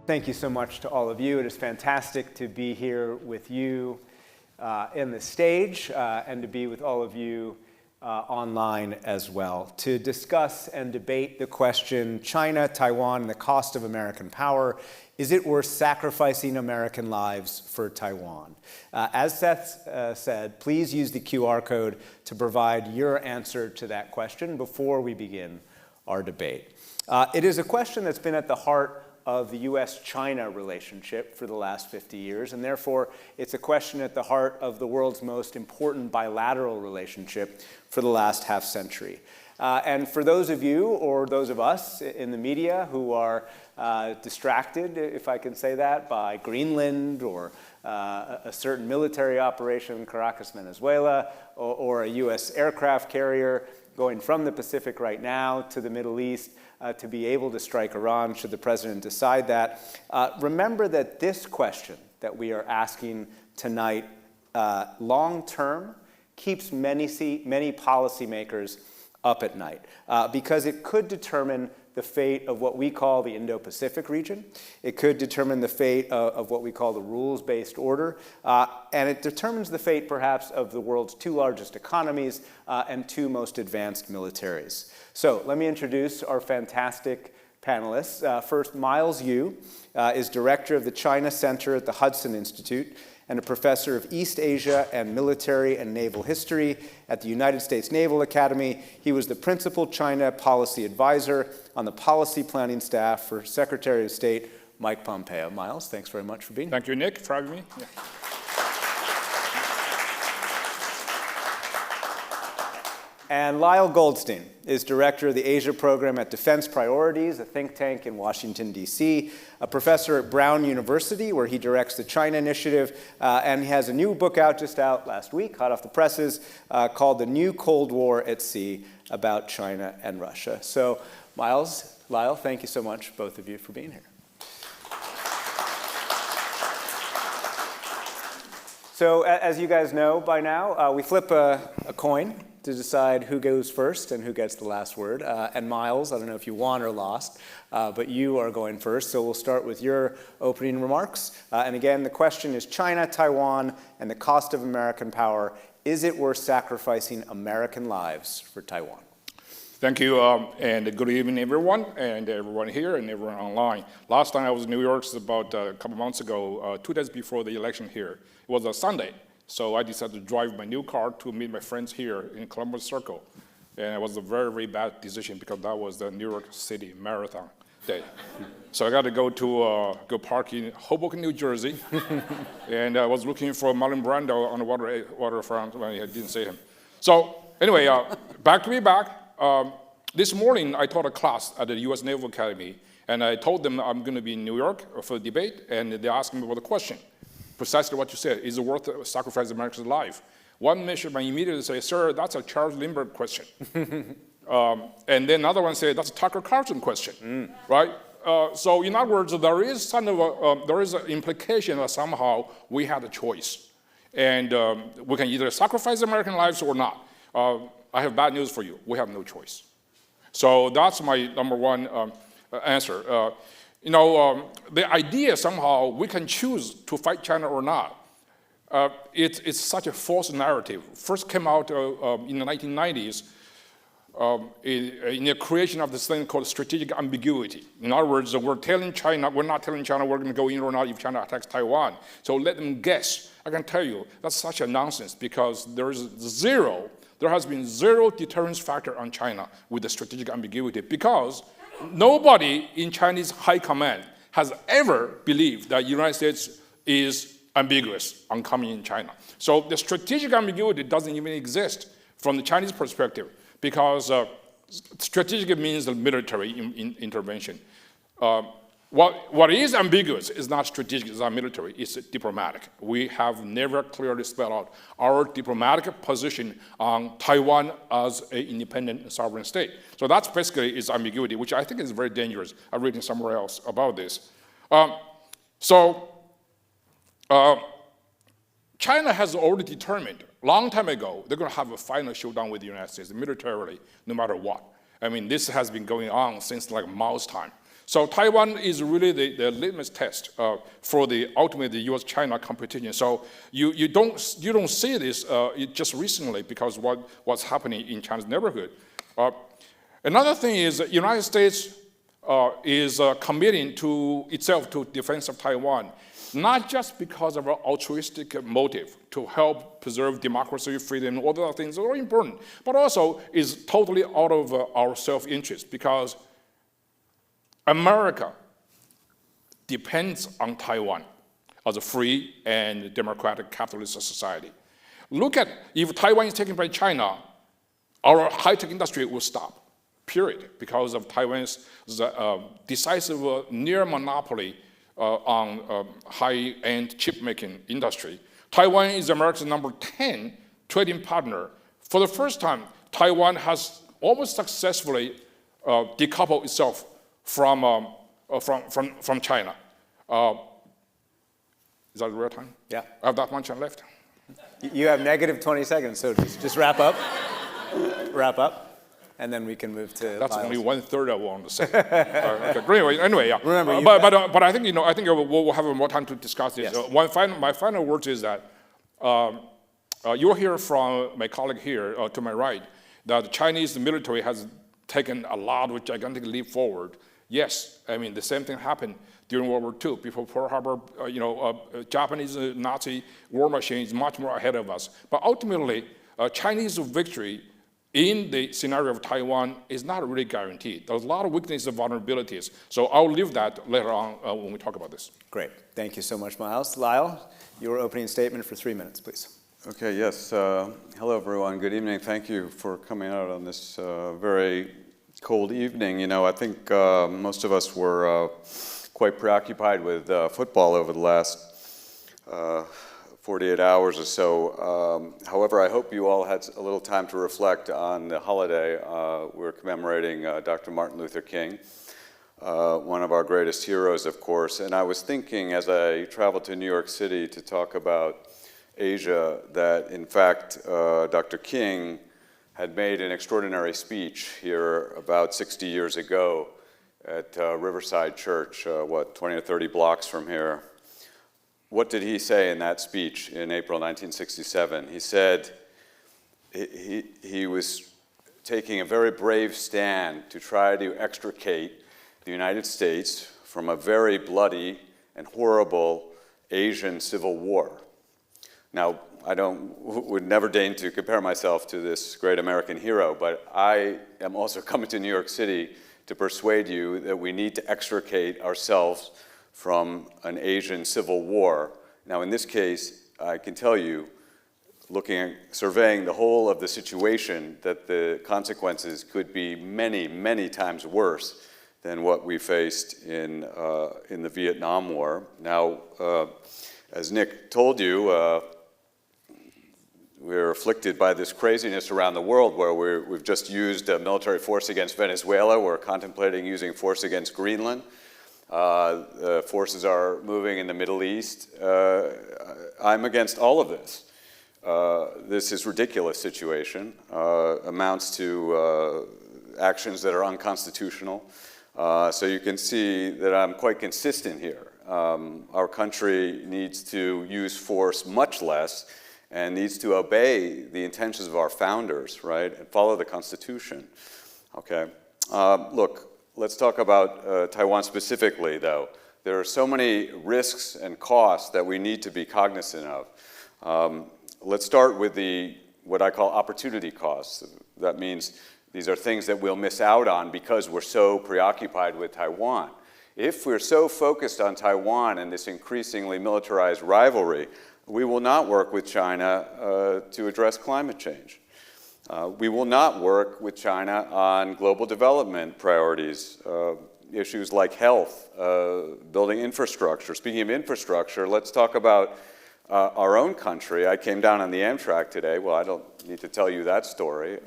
Thank you so much to all of you. It is fantastic to be here with you in the stage and to be with all of you online as well to discuss and debate the question, China, Taiwan, and the cost of American power. Is it worth sacrificing American lives for Taiwan? As Seth said, please use the QR code to provide your answer to that question before we begin our debate. It is a question that's been at the heart of the US-China relationship for the last 50 years, and therefore it's a question at the heart of the world's most important bilateral relationship for the last half century. And for those of you, or those of us in the media who are distracted, if I can say that, by Greenland or a certain military operation in Caracas, Venezuela, or a US aircraft carrier going from the Pacific right now to the Middle East, to be able to strike Iran should the president decide that. Remember that this question that we are asking tonight, long term, keeps many policymakers up at night because it could determine the fate of what we call the Indo-Pacific region. It could determine the fate of what we call the rules-based order. And it determines the fate, perhaps, of the world's two largest economies and two most advanced militaries. So let me introduce our fantastic panelists. First, Miles Yu is director of the China Center at the Hudson Institute and a professor of East Asia and military and naval history at the United States Naval Academy. He was the principal China policy advisor on the policy planning staff for Secretary of State Mike Pompeo. Miles, thanks very much for being here. Thank you, Nick, for having me. Yeah. And Lyle Goldstein is director of the Asia program at Defense Priorities, a think tank in Washington, D.C., a professor at Brown University, where he directs the China Initiative, and he has a new book just out last week, hot off the presses, called The New Cold War at Sea, about China and Russia. So, Miles, Lyle, thank you so much, both of you, for being here. So, as you guys know by now, we flip a coin to decide who goes first and who gets the last word. And Miles, I don't know if you won or lost, but you are going first. So we'll start with your opening remarks. And again, the question is China, Taiwan, and the cost of American power. Is it worth sacrificing American lives for Taiwan? Thank you, and good evening, everyone, and everyone here and everyone online. Last time I was in New York about a couple months ago, 2 days before the election here. It was a Sunday. So I decided to drive my new car to meet my friends here in Columbus Circle. And it was a very, very bad decision because that was the New York City Marathon day. So I got to go park in Hoboken, New Jersey. And I was looking for Marlon Brando on the waterfront when I didn't see him. So anyway, back. This morning I taught a class at the US Naval Academy. And I told them I'm going to be in New York for the debate. And they asked me about the question. Precisely what you said, is it worth sacrificing America's life? One Michigan immediately say, sir, that's a Charles Lindbergh question. And then another one said, that's a Tucker Carlson question, right? So in other words, there is an implication that somehow we had a choice. And we can either sacrifice American lives or not. I have bad news for you, we have no choice. So that's my number one answer. The idea somehow we can choose to fight China or not, it's such a false narrative. First came out in the 1990s in the creation of this thing called strategic ambiguity. In other words, we're not telling China we're going to go in or not if China attacks Taiwan. So let them guess. I can tell you, that's such a nonsense because there has been zero deterrence factor on China with the strategic ambiguity because nobody in Chinese high command has ever believed that the United States is ambiguous on coming in China. So the strategic ambiguity doesn't even exist from the Chinese perspective because strategic means the military intervention. What is ambiguous is not strategic, it's not military, it's diplomatic. We have never clearly spelled out our diplomatic position on Taiwan as an independent sovereign state. So that's basically its ambiguity, which I think is very dangerous. I've written somewhere else about this. China has already determined, long time ago, they're going to have a final showdown with the United States militarily, no matter what. I mean, this has been going on since like Mao's time. So Taiwan is really the litmus test for ultimately the U.S.-China competition. So you don't see this just recently because what's happening in China's neighborhood. Another thing is the United States is committing to itself to defense of Taiwan, not just because of an altruistic motive to help preserve democracy, freedom, all those things are important, but also is totally out of our self-interest because America depends on Taiwan as a free and democratic capitalist society. Look at, if Taiwan is taken by China, our high-tech industry will stop, period, because of Taiwan's decisive near monopoly on high-end chip-making industry. Taiwan is America's number 10 trading partner. For the first time, Taiwan has almost successfully decoupled itself from China. Is that real time? Yeah. I have that much left. You have negative 20 seconds, so just wrap up. Wrap up, and then we can move to That's Lyle's. only 1/3 I want to say. Okay. Anyway, yeah. Remember, but I think we'll have more time to discuss this. Yes. My final words is that you'll hear from my colleague here to my right that the Chinese military has taken a lot of gigantic leap forward. Yes, I mean the same thing happened during World War II. Before Pearl Harbor, Japanese Nazi war machine is much more ahead of us. But ultimately, Chinese victory in the scenario of Taiwan is not really guaranteed. There's a lot of weaknesses and vulnerabilities. So I'll leave that later on when we talk about this. Great. Thank you so much, Miles. Lyle, your opening statement for 3 minutes, please. Okay, yes. Hello, everyone. Good evening. Thank you for coming out on this very cold evening. I think most of us were quite preoccupied with football over the last 48 hours or so. However, I hope you all had a little time to reflect on the holiday. We're commemorating Dr. Martin Luther King, one of our greatest heroes, of course. And I was thinking as I traveled to New York City to talk about Asia that, in fact, Dr. King had made an extraordinary speech here about 60 years ago at Riverside Church, 20 or 30 blocks from here. What did he say in that speech in April 1967? He said he was taking a very brave stand to try to extricate the United States from a very bloody and horrible Asian civil war. Now, I would never deign to compare myself to this great American hero, but I am also coming to New York City to persuade you that we need to extricate ourselves from an Asian civil war. Now, in this case, I can tell you, surveying the whole of the situation, that the consequences could be many, many times worse than what we faced in the Vietnam War. Now, as Nick told you, we're afflicted by this craziness around the world where we've just used military force against Venezuela. We're contemplating using force against Greenland. The forces are moving in the Middle East. I'm against all of this. This is a ridiculous situation, amounts to actions that are unconstitutional. So you can see that I'm quite consistent here. Our country needs to use force much less and needs to obey the intentions of our founders, right, and follow the Constitution. Okay. Look, let's talk about Taiwan specifically, though. There are so many risks and costs that we need to be cognizant of. Let's start with what I call opportunity costs. That means these are things that we'll miss out on because we're so preoccupied with Taiwan. If we're so focused on Taiwan and this increasingly militarized rivalry, we will not work with China to address climate change. We will not work with China on global development priorities, issues like health, building infrastructure. Speaking of infrastructure, let's talk about our own country. I came down on the Amtrak today. Well, I don't need to tell you that story.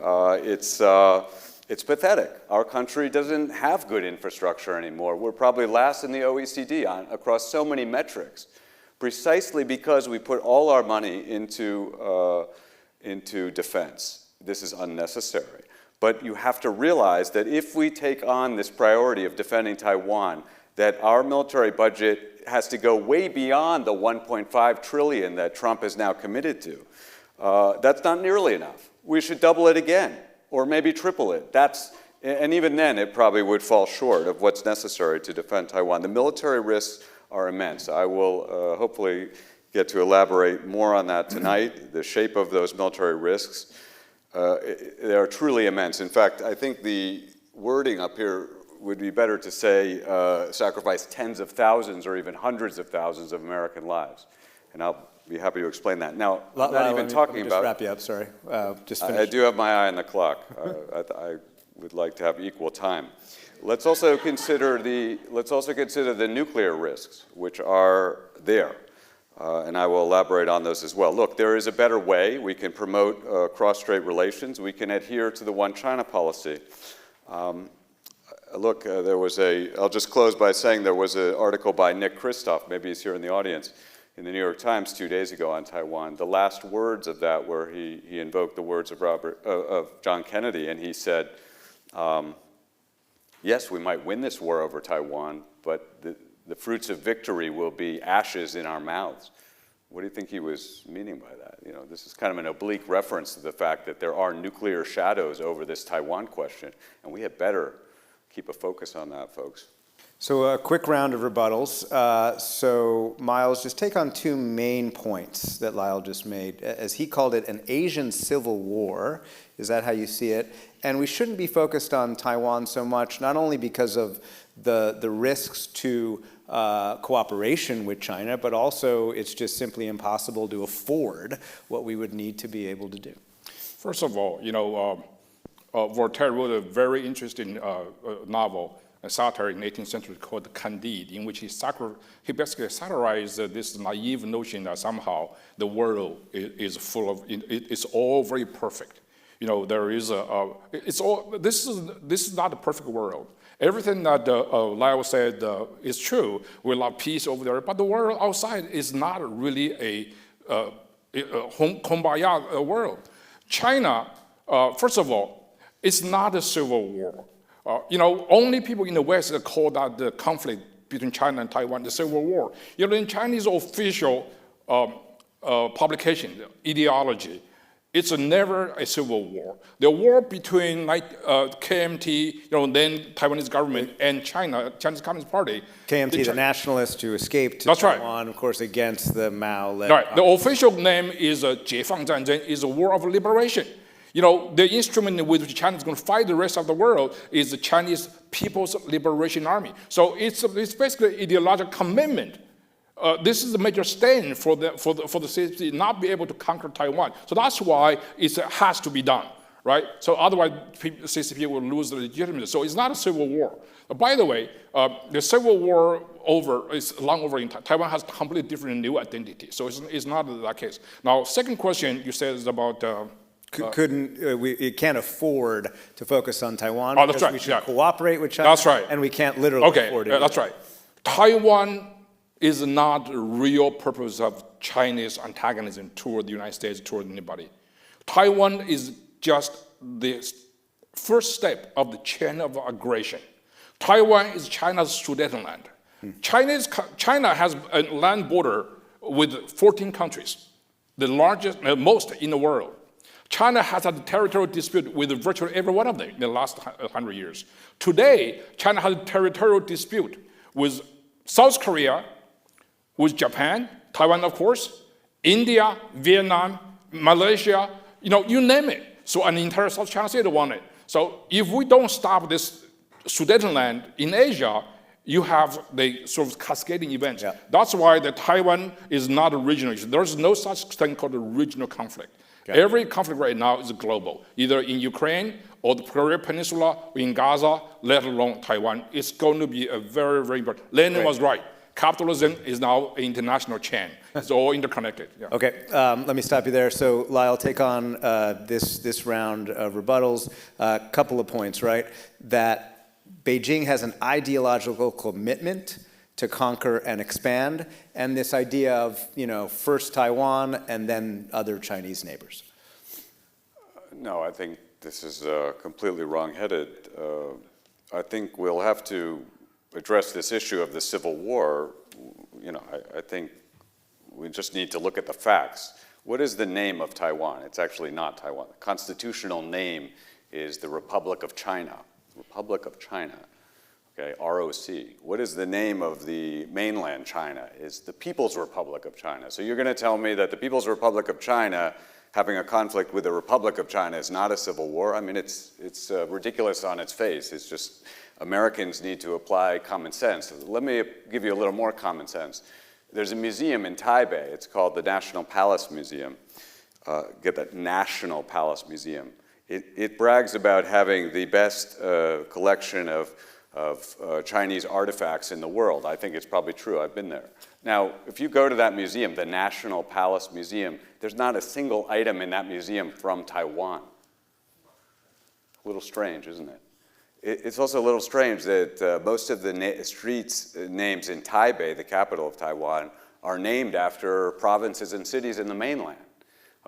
It's pathetic. Our country doesn't have good infrastructure anymore. We're probably last in the OECD across so many metrics, precisely because we put all our money into defense. This is unnecessary. But you have to realize that if we take on this priority of defending Taiwan, that our military budget has to go way beyond the 1.5 trillion that Trump is now committed to. That's not nearly enough. We should double it again, or maybe triple it. And even then, it probably would fall short of what's necessary to defend Taiwan. The military risks are immense. I will hopefully get to elaborate more on that tonight, the shape of those military risks. They are truly immense. In fact, I think the wording up here would be better to say sacrifice tens of thousands or even hundreds of thousands of American lives. And I'll be happy to explain that. Now, I'm not even talking about... Just wrap you up, sorry. Just finish. I do have my eye on the clock. I would like to have equal time. Let's also consider the nuclear risks, which are there. And I will elaborate on those as well. Look, there is a better way. We can promote cross-strait relations. We can adhere to the one China policy. Look, I'll just close by saying there was an article by Nick Schifrin, maybe he's here in the audience, in the New York Times 2 days ago on Taiwan. The last words of that were he invoked the words of John Kennedy, and he said, yes, we might win this war over Taiwan, but the fruits of victory will be ashes in our mouths. What do you think he was meaning by that? You know, this is kind of an oblique reference to the fact that there are nuclear shadows over this Taiwan question, and we had better keep a focus on that, folks. So a quick round of rebuttals. So Miles, just take on two main points that Lyle just made. As he called it, an Asian civil war. Is that how you see it? And we shouldn't be focused on Taiwan so much, not only because of the risks to cooperation with China, but also it's just simply impossible to afford what we would need to be able to do. First of all, you know, Voltaire wrote a very interesting novel, a satire in the 18th century called Candide, in which he basically satirized this naive notion that somehow the world is full of, it's all very perfect. You know, there is this is not a perfect world. Everything that Lyle said is true. We love peace over there, but the world outside is not really a kumbaya world. China, first of all, it's not a civil war. You know, only people in the West call that the conflict between China and Taiwan the civil war. You know, in Chinese official publication, ideology, it's never a civil war. The war between KMT, you know, then Taiwanese government and Chinese Communist Party. KMT, the nationalists who escaped to That's Taiwan, right. Of course, against the Mao-led. Right. The official name is 解放战争, is a war of liberation. You know, the instrument with which China is going to fight the rest of the world is the Chinese People's Liberation Army. So it's basically ideological commitment. This is a major stand for the CCP not be able to conquer Taiwan. So that's why it has to be done, right? So otherwise, CCP will lose the legitimacy. So it's not a civil war. By the way, the civil war is long over in Taiwan has completely different new identity. So it's not that case. Now, second question you said is about. It can't afford to focus on Taiwan that's because right, we should cooperate with China. That's right. And we can't literally afford it. That's right. Taiwan is not the real purpose of Chinese antagonism toward the United States, toward anybody. Taiwan is just the first step of the chain of aggression. Taiwan is China's Sudetenland. China has a land border with 14 countries, the largest, most in the world. China has had a territorial dispute with virtually every one of them in the last 100 years. Today, China has a territorial dispute with South Korea, with Japan, Taiwan, of course, India, Vietnam, Malaysia, you know, you name it. So an entire South China Sea want it. So if we don't stop this Sudetenland in Asia, you have the sort of cascading events. Yeah. That's why the Taiwan is not a regional issue. There's no such thing called a regional conflict. Okay. Every conflict right now is global, either in Ukraine or the Korean Peninsula, or in Gaza, let alone Taiwan. It's going to be a very, very important. Lenin was right. Capitalism is now an international chain. It's all interconnected. Yeah. Okay, let me stop you there. So Lyle, take on this round of rebuttals. A couple of points, right? That Beijing has an ideological commitment to conquer and expand, and this idea of, you know, first Taiwan and then other Chinese neighbors. No, I think this is completely wrong-headed. I think we'll have to address this issue of the Civil War. You know, I think we just need to look at the facts. What is the name of Taiwan? It's actually not Taiwan. The constitutional name is the Republic of China. Republic of China, okay, ROC. What is the name of the mainland China? Is the People's Republic of China. So you're going to tell me that the People's Republic of China having a conflict with the Republic of China is not a civil war? I mean, it's ridiculous on its face. It's just Americans need to apply common sense. Let me give you a little more common sense. There's a museum in Taipei. It's called the National Palace Museum. Get that, National Palace Museum. It brags about having the best collection of Chinese artifacts in the world. I think it's probably true. I've been there. Now, if you go to that museum, the National Palace Museum, there's not a single item in that museum from Taiwan. A little strange, isn't it? It's also a little strange that most of the streets names in Taipei, the capital of Taiwan, are named after provinces and cities in the mainland.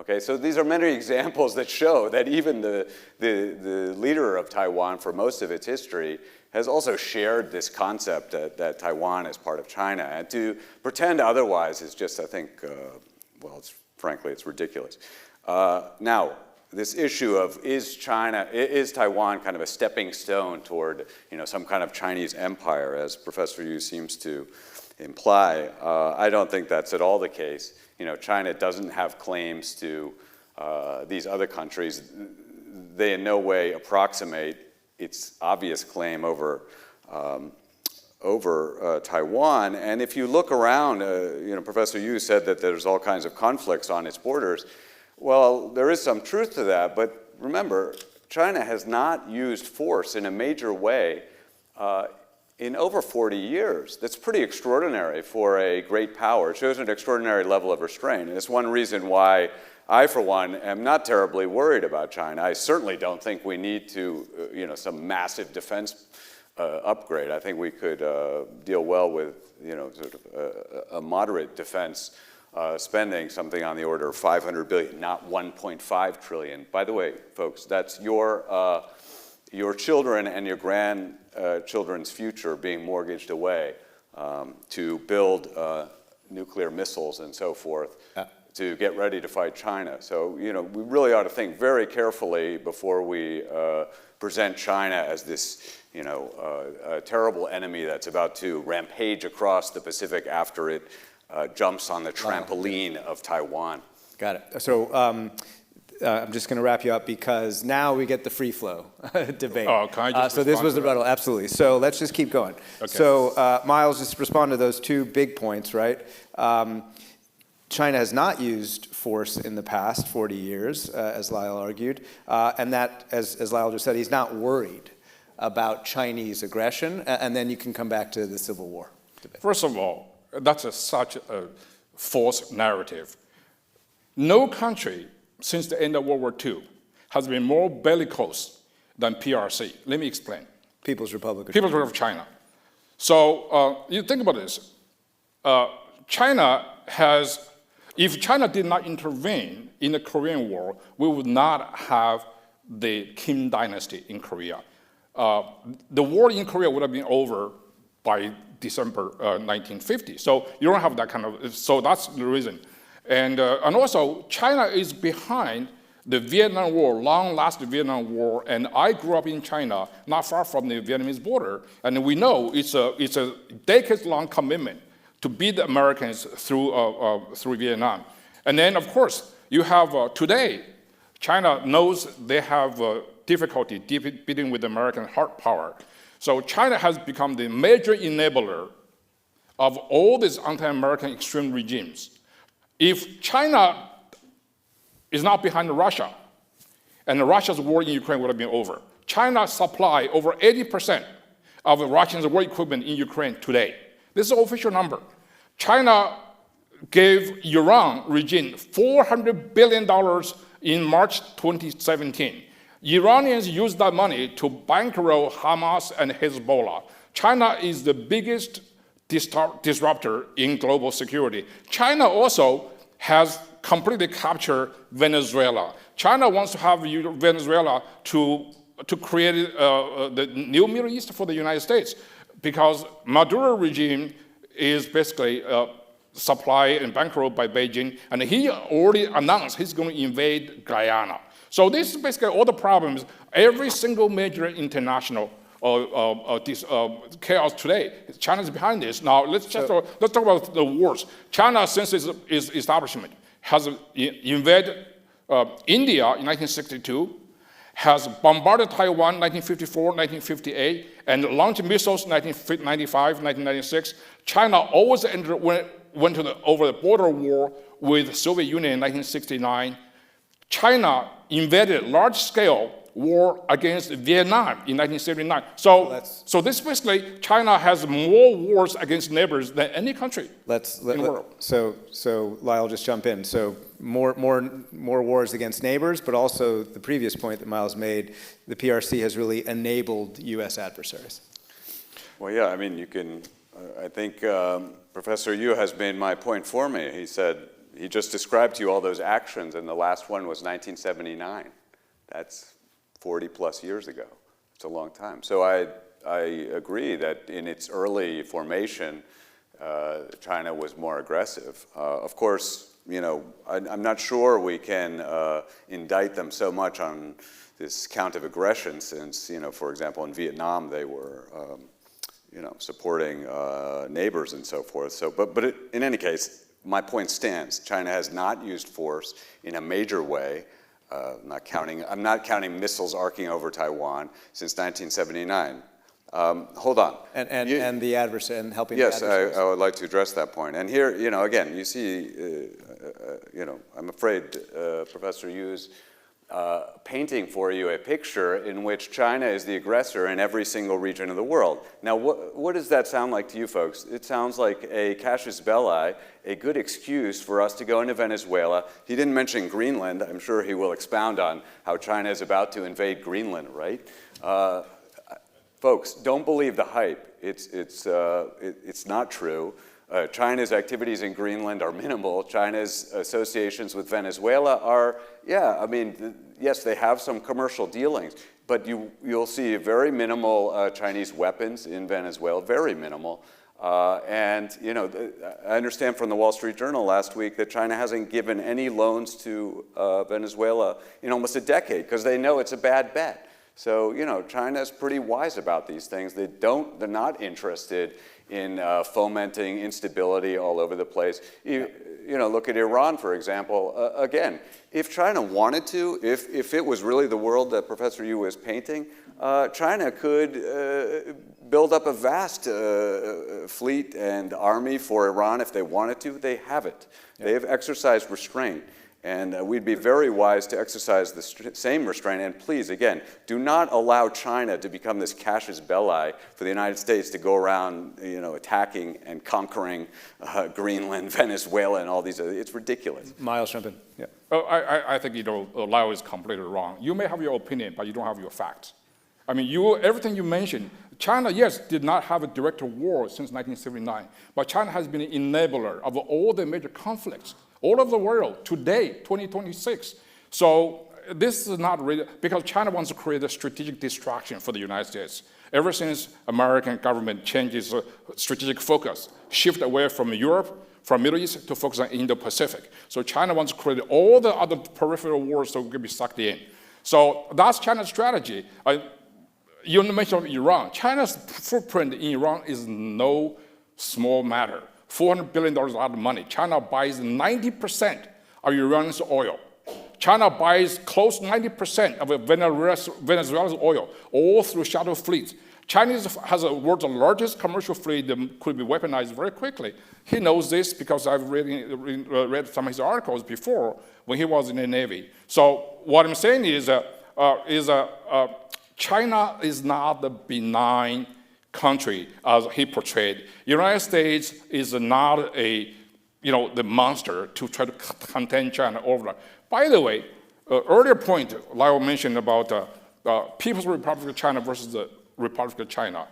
Okay, so these are many examples that show that even the leader of Taiwan for most of its history has also shared this concept that Taiwan is part of China. And to pretend otherwise is just, I think, well, frankly, it's ridiculous. Now, this issue of is Taiwan kind of a stepping stone toward, some kind of Chinese empire, as Professor Yu seems to imply. I don't think that's at all the case. China doesn't have claims to these other countries. They in no way approximate its obvious claim over Taiwan. And if you look around, Professor Yu said that there's all kinds of conflicts on its borders. Well, there is some truth to that, but remember, China has not used force in a major way in over 40 years. That's pretty extraordinary for a great power. It shows an extraordinary level of restraint. And it's one reason why I, for one, am not terribly worried about China. I certainly don't think we need to, some massive defense upgrade. I think we could deal well with, sort of a moderate defense spending, something on the order of 500 billion, not 1.5 trillion. By the way, folks, that's your children and your grandchildren's future being mortgaged away to build nuclear missiles and so forth to get ready to fight China. So, we really ought to think very carefully before we present China as this, a terrible enemy that's about to rampage across the Pacific after it jumps on the trampoline of Taiwan. Got it. So I'm just going to wrap you up because now we get the free flow debate. Oh, can I just so this was the rebuttal, absolutely. So let's just keep going. Okay. So Miles, just respond to those two big points, right? China has not used force in the past 40 years, as Lyle argued, and that, as Lyle just said, he's not worried about Chinese aggression, and then you can come back to the Civil War debate. First of all, that's such a false narrative. No country since the end of World War II has been more bellicose than PRC. Let me explain. People's Republic of China. So you think about this. China has, if China did not intervene in the Korean War, we would not have the Kim dynasty in Korea. The war in Korea would have been over by December 1950. So you don't have that kind of, so that's the reason. And also, China is behind the Vietnam War, long-lasting Vietnam War, and I grew up in China, not far from the Vietnamese border, and we know it's a decades-long commitment to beat the Americans through Vietnam. And then, of course, you have today, China knows they have difficulty beating with American hard power. So China has become the major enabler of all these anti-American extreme regimes. If China is not behind Russia, and Russia's war in Ukraine would have been over, China supply over 80% of Russia's war equipment in Ukraine today. This is an official number. China gave Iran regime $400 billion in March 2017. Iranians used that money to bankroll Hamas and Hezbollah. China is the biggest disruptor in global security. China also has completely capture Venezuela. China wants to have Venezuela to create the new Middle East for the United States, because Maduro regime is basically supplied and bankrolled by Beijing, and he already announced he's going to invade Guyana. So this is basically all the problems. Every single major international chaos today, China's behind this. Now let's talk about the wars. China, since its establishment, has invaded India in 1962, has bombarded Taiwan 1954, 1958, and launched missiles 1995, 1996. China always went over the border war with the Soviet Union in 1969. China invaded large-scale war against Vietnam in 1979. So this basically, China has more wars against neighbors than any country in the world. So Lyle, just jump in. So more wars against neighbors, but also the previous point that Miles made, the PRC has really enabled U.S. adversaries. Well, yeah, I mean, you can, I think Professor Yu has made my point for me. He said, he just described to you all those actions, and the last one was 1979. That's 40 plus years ago. It's a long time. So I agree that in its early formation, China was more aggressive. Of course, you know, I'm not sure we can indict them so much on this count of aggression, since, you know, for example, in Vietnam, they were, you know, supporting neighbors and so forth. So, but in any case, my point stands. China has not used force in a major way. I'm not counting missiles arcing over Taiwan since 1979. Hold on. And the adversary, and helping yes, the adversaries. I would like to address that point. And here, you know, again, you see, you know, I'm afraid Professor Yu's painting for you a picture in which China is the aggressor in every single region of the world. Now, what does that sound like to you folks? It sounds like a casus belli, a good excuse for us to go into Venezuela. He didn't mention Greenland. I'm sure he will expound on how China is about to invade Greenland, right? Folks, don't believe the hype. It's not true. China's activities in Greenland are minimal. China's associations with Venezuela are, yeah, I mean, yes, they have some commercial dealings, but you'll see very minimal Chinese weapons in Venezuela, very minimal. And, you know, I understand from the Wall Street Journal last week that China hasn't given any loans to Venezuela in almost a decade because they know it's a bad bet. So, you know, China's pretty wise about these things. They're not interested in fomenting instability all over the place. You know, look at Iran, for example. Again, if China wanted to, if it was really the world that Professor Yu was painting, China could build up a vast fleet and army for Iran if they wanted to. They haven't. Yeah. They've exercised restraint. And we'd be very wise to exercise the same restraint. And please, again, do not allow China to become this casus belli for the United States to go around, you know, attacking and conquering Greenland, Venezuela, and all these other. It's ridiculous. Miles, jump in. Yeah. I think, you know, Lyle is completely wrong. You may have your opinion, but you don't have your facts. I mean, everything you mentioned, China, yes, did not have a direct war since 1979, but China has been an enabler of all the major conflicts all over the world today, 2026. So this is not really, because China wants to create a strategic distraction for the United States. Ever since American government changes strategic focus, shift away from Europe, from Middle East to focus on Indo-Pacific. So China wants to create all the other peripheral wars so we can be sucked in. So that's China's strategy. You mentioned Iran. China's footprint in Iran is no small matter. $400 billion out of money. China buys 90% of Iran's oil. China buys close to 90% of Venezuela's oil, all through shadow fleets. China has the world's largest commercial fleet that could be weaponized very quickly. He knows this because I've read some of his articles before when he was in the Navy. So what I'm saying is China is not the benign country as he portrayed. The United States is not the monster to try to contain China over. By the way, earlier point Lyle mentioned about People's Republic of China versus the Republic of China.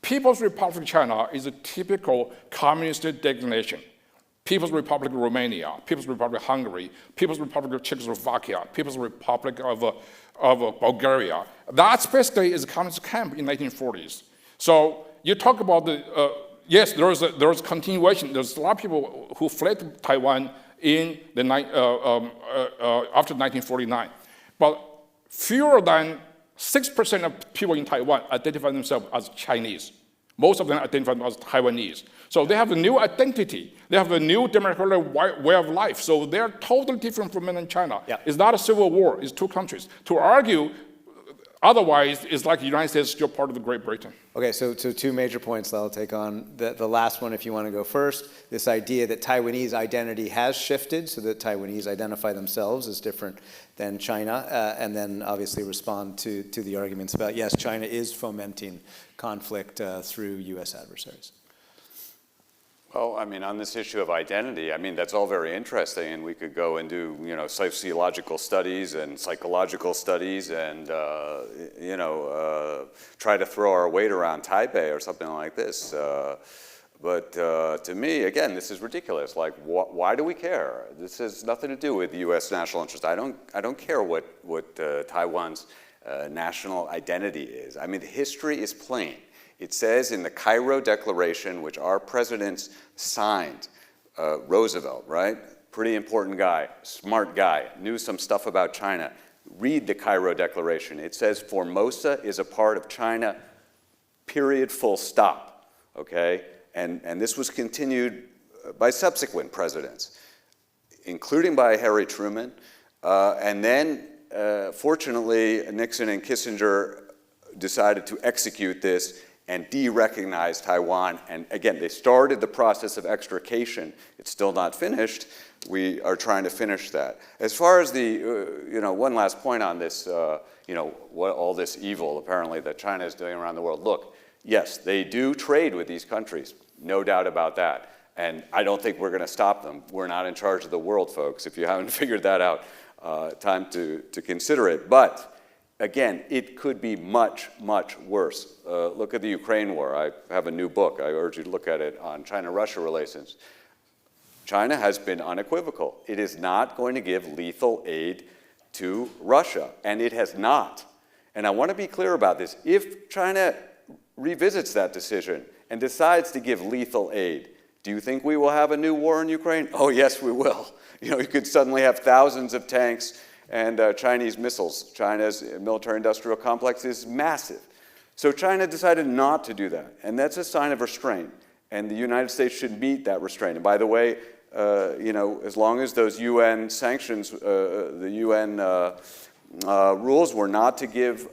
People's Republic of China is a typical communist designation. People's Republic of Romania, People's Republic of Hungary, People's Republic of Czechoslovakia, People's Republic of Bulgaria. That's basically is a communist camp in the 1940s. So you talk about yes, there was continuation. There's a lot of people who fled to Taiwan in the after 1949, but fewer than 6% of people in Taiwan identify themselves as Chinese. Most of them identify as Taiwanese. So they have a new identity. They have a new democratic way of life. So they're totally different from mainland China. Yeah. It's not a civil war. It's two countries. To argue otherwise is like the United States still part of Great Britain. Okay, so two major points that I'll take on. The last one, if you want to go first, this idea that Taiwanese identity has shifted so that Taiwanese identify themselves as different than China, and then obviously respond to the arguments about, yes, China is fomenting conflict through U.S. adversaries. Well, I mean, on this issue of identity, I mean, that's all very interesting, and we could go and do, sociological studies and psychological studies and, try to throw our weight around Taipei or something like this. But to me, again, this is ridiculous. Like, why do we care? This has nothing to do with the U.S. national interest. I don't care what Taiwan's national identity is. I mean, the history is plain. It says in the Cairo Declaration, which our presidents signed, Roosevelt, right? Pretty important guy, smart guy, knew some stuff about China. Read the Cairo Declaration. It says Formosa is a part of China, period, full stop, okay? And this was continued by subsequent presidents, including by Harry Truman. And then, fortunately, Nixon and Kissinger decided to execute this and de-recognize Taiwan. And again, they started the process of extrication. It's still not finished. We are trying to finish that. As far as the, one last point on this, what all this evil apparently that China is doing around the world. Look, yes, they do trade with these countries, no doubt about that. And I don't think we're going to stop them. We're not in charge of the world, folks. If you haven't figured that out, time to consider it. But again, it could be much, much worse. Look at the Ukraine war. I have a new book. I urge you to look at it on China-Russia relations. China has been unequivocal. It is not going to give lethal aid to Russia, and it has not. And I want to be clear about this. If China revisits that decision and decides to give lethal aid, do you think we will have a new war in Ukraine? Oh, yes, we will. You could suddenly have thousands of tanks and Chinese missiles. China's military-industrial complex is massive. So China decided not to do that, and that's a sign of restraint. And the United States should meet that restraint. And by the way, as long as those UN sanctions, the UN rules were not to give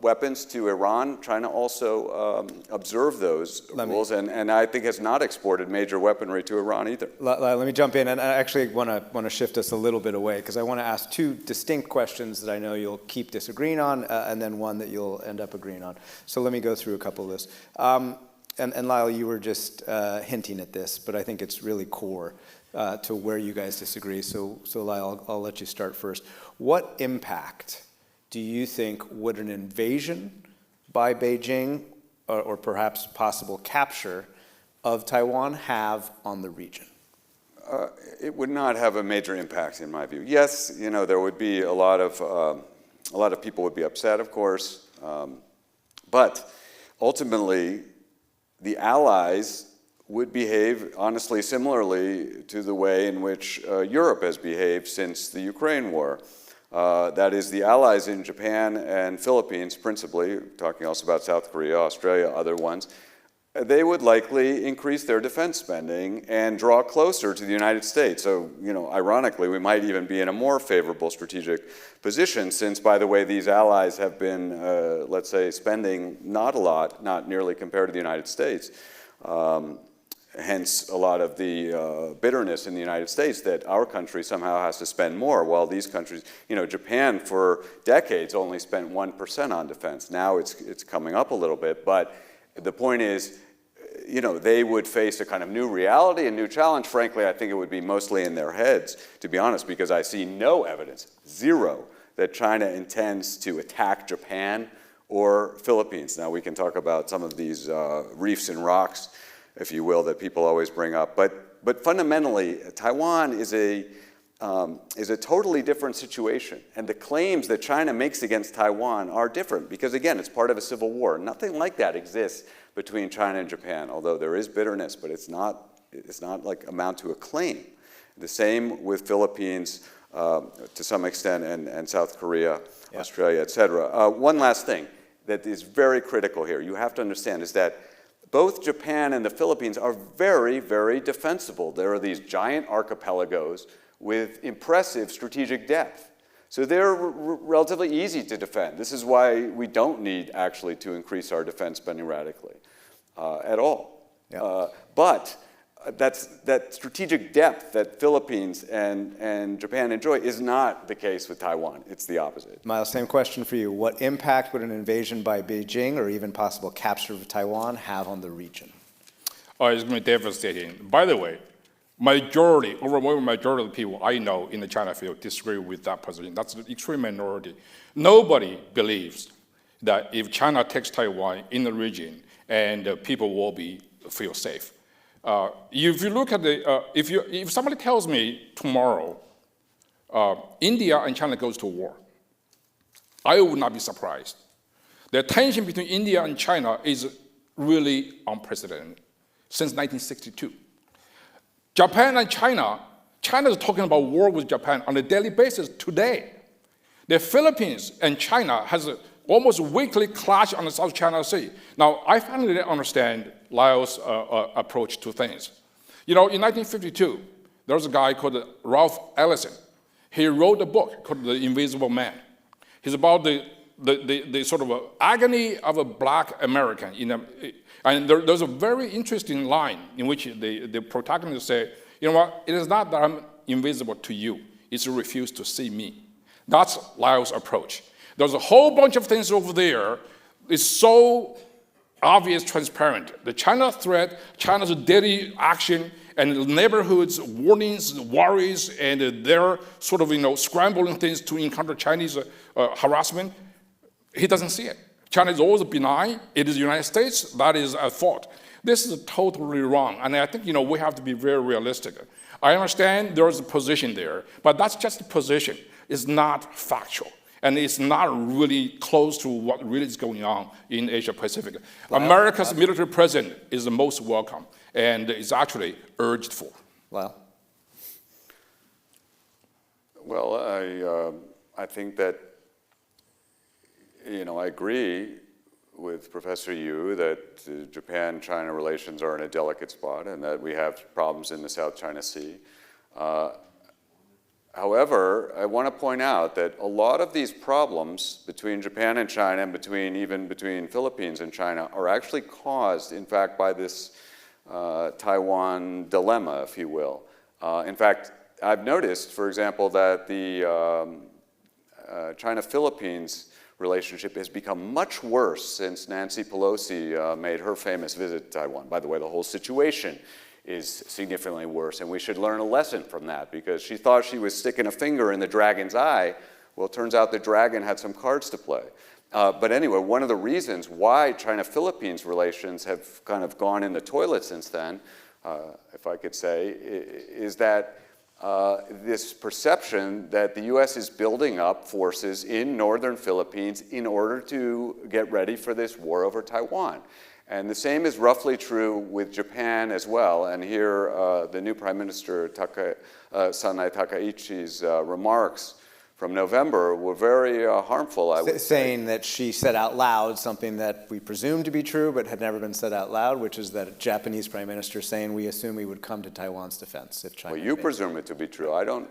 weapons to Iran, China also observed those rules, and I think has not exported major weaponry to Iran either. Let me jump in, and I actually want to shift us a little bit away, because I want to ask two distinct questions that I know you'll keep disagreeing on, and then one that you'll end up agreeing on. So let me go through a couple of this. And Lyle, you were just hinting at this, but I think it's really core to where you guys disagree. So Lyle, I'll let you start first. What impact do you think would an invasion by Beijing or perhaps possible capture of Taiwan have on the region? It would not have a major impact, in my view. Yes, there would be a lot of people would be upset, of course, but ultimately, the Allies would behave, honestly, similarly to the way in which Europe has behaved since the Ukraine war. That is, the Allies in Japan and Philippines, principally, talking also about South Korea, Australia, other ones, they would likely increase their defense spending and draw closer to the United States. So, ironically, we might even be in a more favorable strategic position since, by the way, these allies have been, let's say, spending not a lot, not nearly compared to the United States. Hence, a lot of the bitterness in the United States that our country somehow has to spend more, while these countries, Japan for decades only spent 1% on defense. Now it's coming up a little bit, but the point is, they would face a kind of new reality, a new challenge. Frankly, I think it would be mostly in their heads, to be honest, because I see no evidence, zero, that China intends to attack Japan or Philippines. Now, we can talk about some of these reefs and rocks, if you will, that people always bring up. But But fundamentally, Taiwan is a totally different situation. And the claims that China makes against Taiwan are different because, again, it's part of a civil war. Nothing like that exists between China and Japan, although there is bitterness, but it's not like amount to a claim. The same with Philippines to some extent and South Korea, Australia, et cetera. One last thing that is very critical here, you have to understand, is that both Japan and the Philippines are very, very defensible. There are these giant archipelagos with impressive strategic depth. So they're relatively easy to defend. This is why we don't need actually to increase our defense spending radically at all. Yeah. But that strategic depth that Philippines and Japan enjoy is not the case with Taiwan. It's the opposite. Miles, same question for you. What impact would an invasion by Beijing or even possible capture of Taiwan have on the region? It's going to be devastating. By the way, overwhelming majority of the people I know in the China field disagree with that position. That's an extreme minority. Nobody believes that if China takes Taiwan in the region and people will feel safe. If you look at if somebody tells me tomorrow India and China goes to war, I would not be surprised. The tension between India and China is really unprecedented since 1962. Japan and China is talking about war with Japan on a daily basis today. The Philippines and China has almost weekly clash on the South China Sea. Now, I finally understand Lyle's approach to things. In 1952, there was a guy called Ralph Ellison. He wrote a book called The Invisible Man. He's about the sort of agony of a black American. And there's a very interesting line in which the protagonist say, you know what, it is not that I'm invisible to you, it's you refuse to see me. That's Lyle's approach. There's a whole bunch of things over there. It's so obvious, transparent. The China threat, China's daily action, and neighborhoods, warnings, worries, and their sort of scrambling things to encounter Chinese harassment. He doesn't see it. China is always benign. It is the United States that is at fault. This is totally wrong, and I think we have to be very realistic. I understand there is a position there, but that's just a position. It's not factual, and it's not really close to what really is going on in Asia Pacific. America's military presence is the most welcome, and is actually urged for. Well, I think that I agree with Professor Yu that Japan-China relations are in a delicate spot and that we have problems in the South China Sea. However, I want to point out that a lot of these problems between Japan and China and even between Philippines and China are actually caused, in fact, by this Taiwan dilemma, if you will. In fact, I've noticed, for example, that the China-Philippines relationship has become much worse since Nancy Pelosi made her famous visit to Taiwan. By the way, the whole situation is significantly worse, and we should learn a lesson from that because she thought she was sticking a finger in the dragon's eye. Well, it turns out the dragon had some cards to play. But anyway, one of the reasons why China-Philippines relations have kind of gone in the toilet since then, if I could say, is that this perception that the U.S. is building up forces in northern Philippines in order to get ready for this war over Taiwan. And the same is roughly true with Japan as well. And here, the new Prime Minister, Sanai Takaichi's remarks from November were very harmful, I would say. Saying that she said out loud something that we presumed to be true but had never been said out loud, which is that a Japanese prime minister saying we assume we would come to Taiwan's defense if China... Well, you presume it to be true. I don't,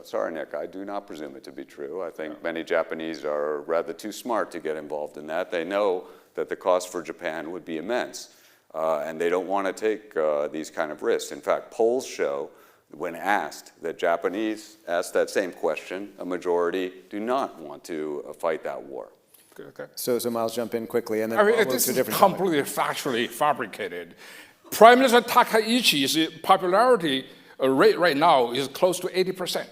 sorry, Nick, I do not presume it to be true. I think many Japanese are rather too smart to get involved in that. They know that the cost for Japan would be immense, and they don't want to take these kind of risks. In fact, polls show when asked, that Japanese asked that same question, a majority do not want to fight that war. Okay. So Miles, jump in quickly, and then this is completely factually fabricated. Prime Minister Takaichi's popularity rate right now is close to 80%.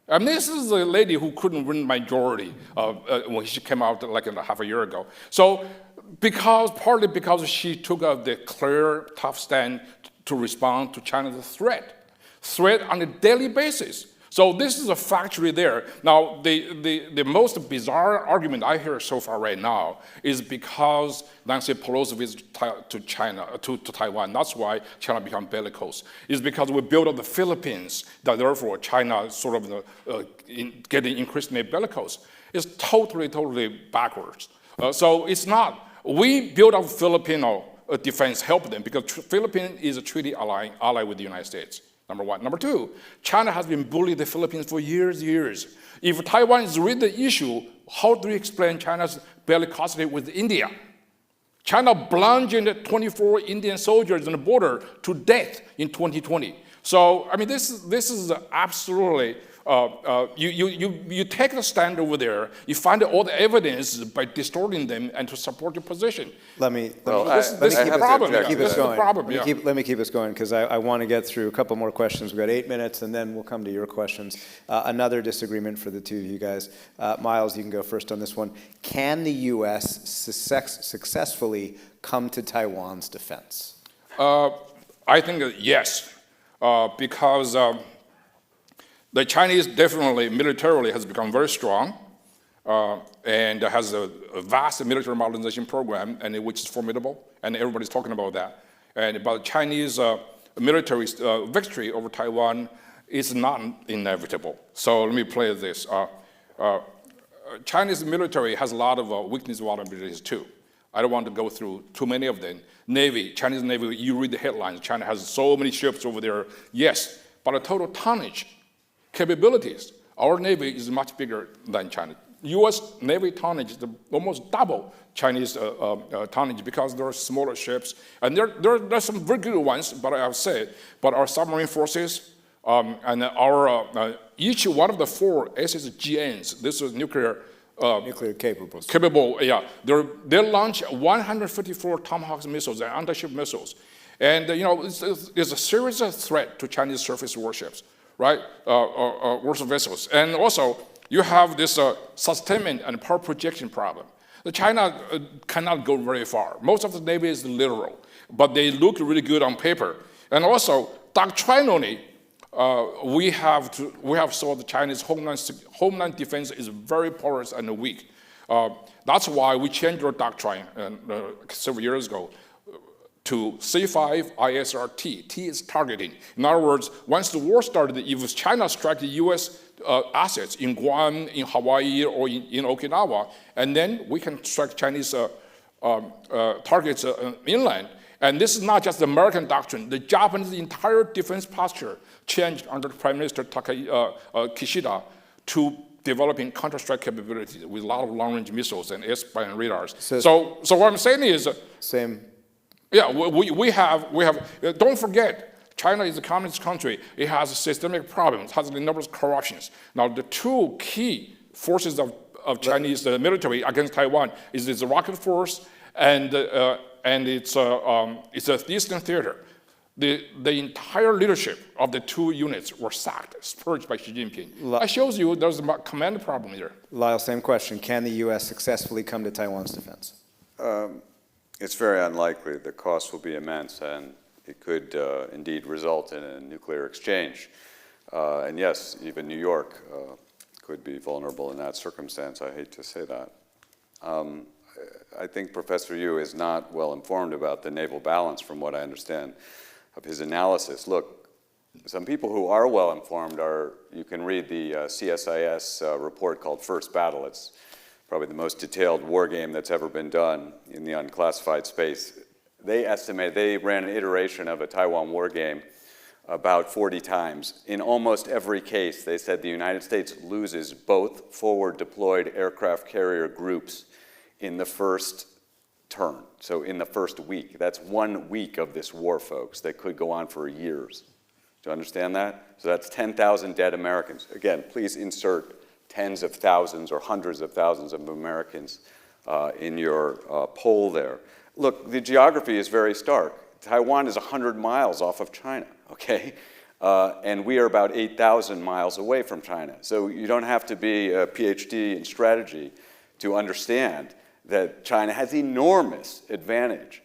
I mean, this is a lady who couldn't win majority when she came out like half a year ago. So Partly because she took the clear, tough stand to respond to China's threat on a daily basis. So this is a factory there. Now, the most bizarre argument I hear so far right now is because Nancy Pelosi visited to Taiwan. That's why China became bellicose. It's because we built up the Philippines, that therefore China sort of getting increasingly bellicose. It's totally backwards. So it's not. We built up Filipino defense, help them, because Philippines is a treaty ally with the United States. Number one. Number two, China has been bullying the Philippines for years. If Taiwan is really the issue, how do you explain China's bellicosity with India? China bludgeoned 24 Indian soldiers on the border to death in 2020. So, I mean, this is absolutely, you take the stand over there, you find all the evidence by distorting them and to support your position. Let me keep us going because I want to get through a couple more questions. We've got 8 minutes and then we'll come to your questions. Another disagreement for the two of you guys. Miles, you can go first on this one. Can the U.S. successfully come to Taiwan's defense? I think yes. Because the Chinese definitely militarily has become very strong and has a vast military modernization program, and which is formidable, and everybody's talking about that. But Chinese military victory over Taiwan is not inevitable. So let me play this. Chinese military has a lot of weakness vulnerabilities too. I don't want to go through too many of them. Navy, Chinese Navy, you read the headlines, China has so many ships over there. Yes, but the total tonnage capabilities, our Navy is much bigger than China. U.S. Navy tonnage is almost double Chinese tonnage because there are smaller ships. And there are some very good ones, but I have said, but our submarine forces and our, each one of the 4 SSGNs, this is nuclear capable, yeah. They launch 154 Tomahawk missiles and anti-ship missiles. And, it's a serious threat to Chinese surface warships, right? Warship vessels. And also, you have this sustainment and power projection problem. China cannot go very far. Most of the Navy is literal, but they look really good on paper. And also, doctrinally, we have saw the Chinese homeland defense is very porous and weak. That's why we changed our doctrine several years ago to C5 ISRT. T is targeting. In other words, once the war started, if China strikes the U.S. Assets in Guam, in Hawaii, or in Okinawa, and then we can strike Chinese targets inland. And this is not just the American doctrine. The Japanese entire defense posture changed under Prime Minister Kishida to developing counter-strike capabilities with a lot of long-range missiles and S-band radars. So what I'm saying is, same. Yeah, we have. Don't forget, China is a communist country. It has systemic problems, has enormous corruptions. Now, the 2 key forces of Chinese military against Taiwan is the rocket force and it's a Eastern theater. The entire leadership of the 2 units were sacked, purged by Xi Jinping. That shows you there's a command problem here. Lyle, same question. Can the U.S. successfully come to Taiwan's defense? It's very unlikely. The cost will be immense, and it could indeed result in a nuclear exchange. And yes, even New York could be vulnerable in that circumstance. I hate to say that. I think Professor Yu is not well informed about the naval balance from what I understand of his analysis. Look, some people who are well informed you can read the CSIS report called First Battle. It's probably the most detailed war game that's ever been done in the unclassified space. They estimate, they ran an iteration of a Taiwan war game about 40 times. In almost every case, they said the United States loses both forward deployed aircraft carrier groups in the first turn, so in the first week. That's 1 week of this war, folks, that could go on for years. Do you understand that? So that's 10,000 dead Americans. Again, please insert tens of thousands or hundreds of thousands of Americans in your poll there. Look, the geography is very stark. Taiwan is 100 miles off of China, okay? And we are about 8,000 miles away from China. So you don't have to be a PhD in strategy to understand that China has enormous advantage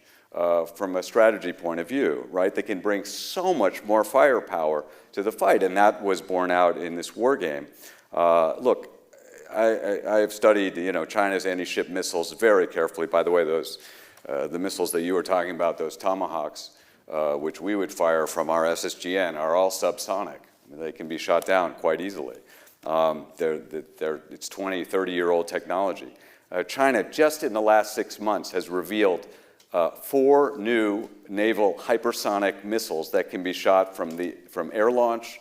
from a strategy point of view, right? They can bring so much more firepower to the fight, and that was borne out in this war game. Look, I have studied, China's anti-ship missiles very carefully. By the way, the missiles that you were talking about, those Tomahawks, which we would fire from our SSGN, are all subsonic. I mean, they can be shot down quite easily. It's 20, 30-year-old technology. China, just in the last 6 months, has revealed 4 new naval hypersonic missiles that can be shot from air launch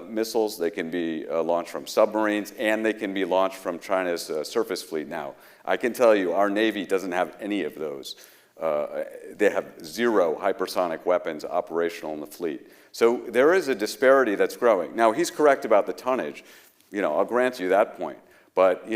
missiles, they can be launched from submarines, and they can be launched from China's surface fleet. Now, I can tell you our Navy doesn't have any of those. They have 0 hypersonic weapons operational in the fleet. So there is a disparity that's growing. Now, he's correct about the tonnage. I'll grant you that point. But,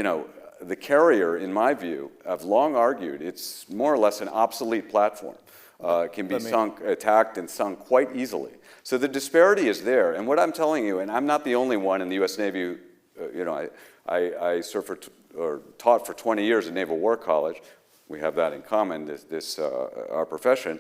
the carrier, in my view, I've long argued, it's more or less an obsolete platform. It can be attacked and sunk quite easily. So the disparity is there. And what I'm telling you, and I'm not the only one in the U.S. Navy, I served or taught for 20 years at Naval War College. We have that in common, our profession.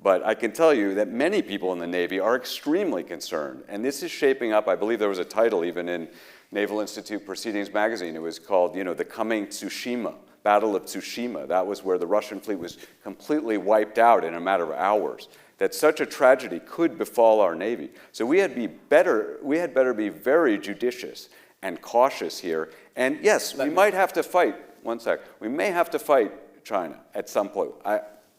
But I can tell you that many people in the Navy are extremely concerned. And this is shaping up. I believe there was a title even in Naval Institute Proceedings magazine. It was called, the coming Tsushima, Battle of Tsushima. That was where the Russian fleet was completely wiped out in a matter of hours. That such a tragedy could befall our Navy. So we had better be very judicious and cautious here. And yes, we might have to fight. One sec. We may have to fight China at some point.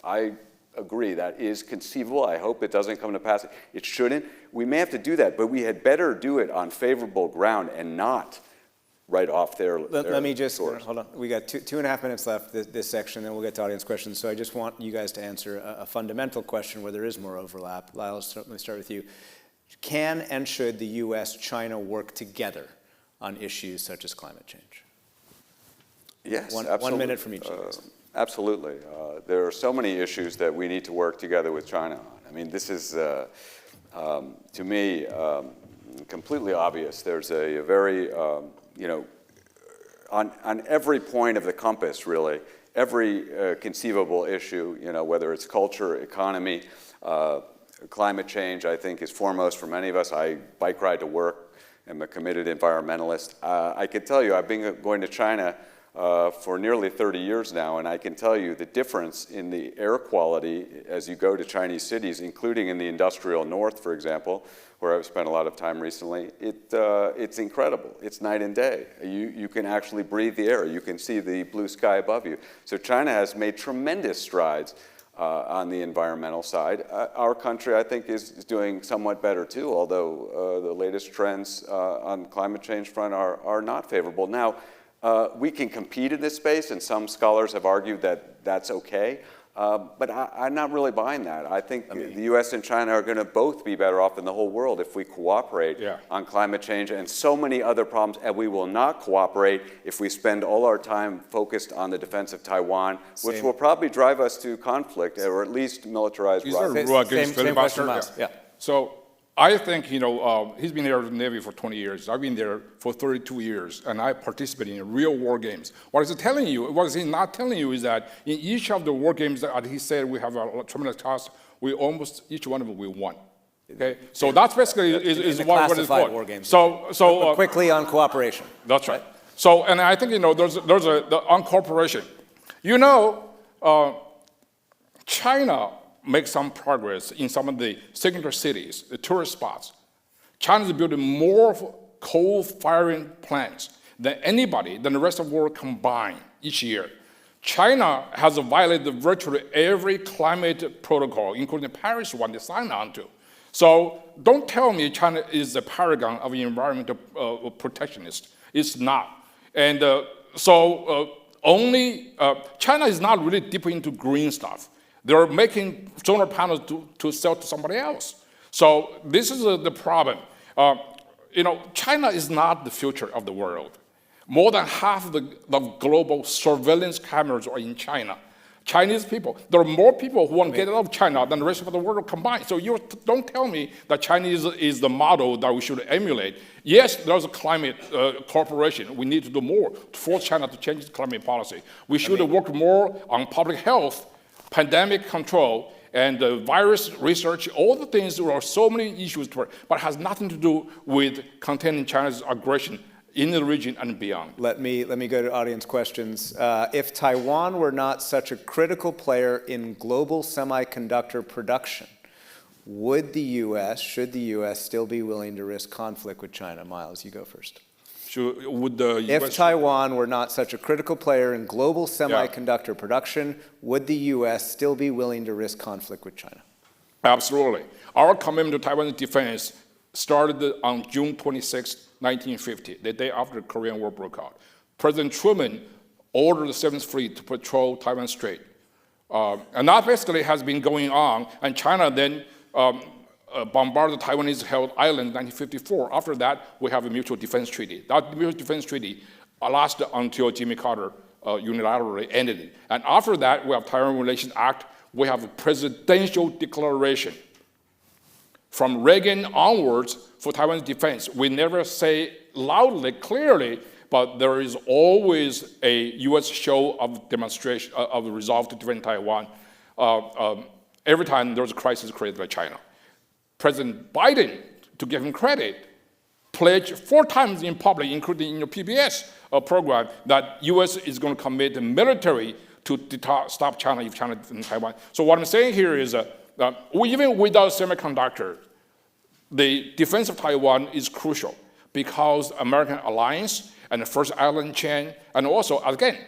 I agree that is conceivable. I hope it doesn't come to pass. It shouldn't. We may have to do that, but we had better do it on favorable ground and not right off their Let me just, source. hold on. We got 2.5 minutes left this section, then we'll get to audience questions. So I just want you guys to answer a fundamental question where there is more overlap. Lyle, let me start with you. Can and should the U.S.-China work together on issues such as climate change? Yes, One absolutely. 1 minute from each of us. Absolutely. There are so many issues that we need to work together with China on. I mean, this is, to me, completely obvious. There's a very, on every point of the compass, really, every conceivable issue, whether it's culture, economy, climate change, I think is foremost for many of us. I bike ride to work. I'm a committed environmentalist. I can tell you, I've been going to China for nearly 30 years now, and I can tell you the difference in the air quality as you go to Chinese cities, including in the industrial north, for example, where I've spent a lot of time recently. It's incredible. It's night and day. You can actually breathe the air. You can see the blue sky above you. So China has made tremendous strides on the environmental side. Our country, I think, is doing somewhat better too, although the latest trends on climate change front are not favorable. Now, we can compete in this space, and some scholars have argued that that's okay. But I'm not really buying that. I think the U.S. and China are going to both be better off in the whole world if we cooperate on climate change and so many other problems, and we will not cooperate if we spend all our time focused on the defense of Taiwan, which will probably drive us to conflict or at least militarized rivalry. Same question, Miles. Yeah. So I think, he's been there in the Navy for 20 years. I've been there for 32 years, and I participated in real war games. What he's telling you, what he's not telling you is that in each of the war games that he said we have a tremendous task, we almost, each one of them, we won. Okay? So that's basically is what it's for. War games. So quickly on cooperation. That's right. So, and I think, there's on cooperation. China make some progress in some of the signature cities, the tourist spots. China is building more coal-firing plants than the rest of the world combined each year. China has violated virtually every climate protocol, including the Paris one they signed on to. So don't tell me China is a paragon of environmental protectionist. It's not. And China is not really deep into green stuff. They're making solar panels to sell to somebody else. So this is the problem. China is not the future of the world. More than half of the global surveillance cameras are in China. Chinese people. There are more people who want to get out of China than the rest of the world combined. So you don't tell me that Chinese is the model that we should emulate. Yes, there's a climate cooperation. We need to do more to force China to change its climate policy. We should work more on public health, pandemic control, and virus research, all the things. There are so many issues to work, but it has nothing to do with containing China's aggression in the region and beyond. Let me go to audience questions. If Taiwan were not such a critical player in global semiconductor production, should the U.S. still be willing to risk conflict with China? Miles, you go first. Would the US If Taiwan were not such a critical player in global semiconductor production, would the U.S. still be willing to risk conflict with China? Absolutely. Our commitment to Taiwan's defense started on June 26, 1950, the day after the Korean War broke out. President Truman ordered the 7th Fleet to patrol Taiwan Strait. And that basically has been going on, and China then bombarded the Taiwanese-held island in 1954. After that, we have a mutual defense treaty. That mutual defense treaty lasted until Jimmy Carter unilaterally ended it. And after that, we have Taiwan Relations Act. We have a presidential declaration. From Reagan onwards, for Taiwan's defense, we never say loudly, clearly, but there is always a U.S. show of demonstration, of resolve to defend Taiwan. Every time there's a crisis created by China. President Biden, to give him credit, pledged 4 times in public, including in the PBS program, that U.S. is going to commit the military to stop China if China and Taiwan. So what I'm saying here is even without semiconductor, the defense of Taiwan is crucial because American alliance and the first island chain, and also, again,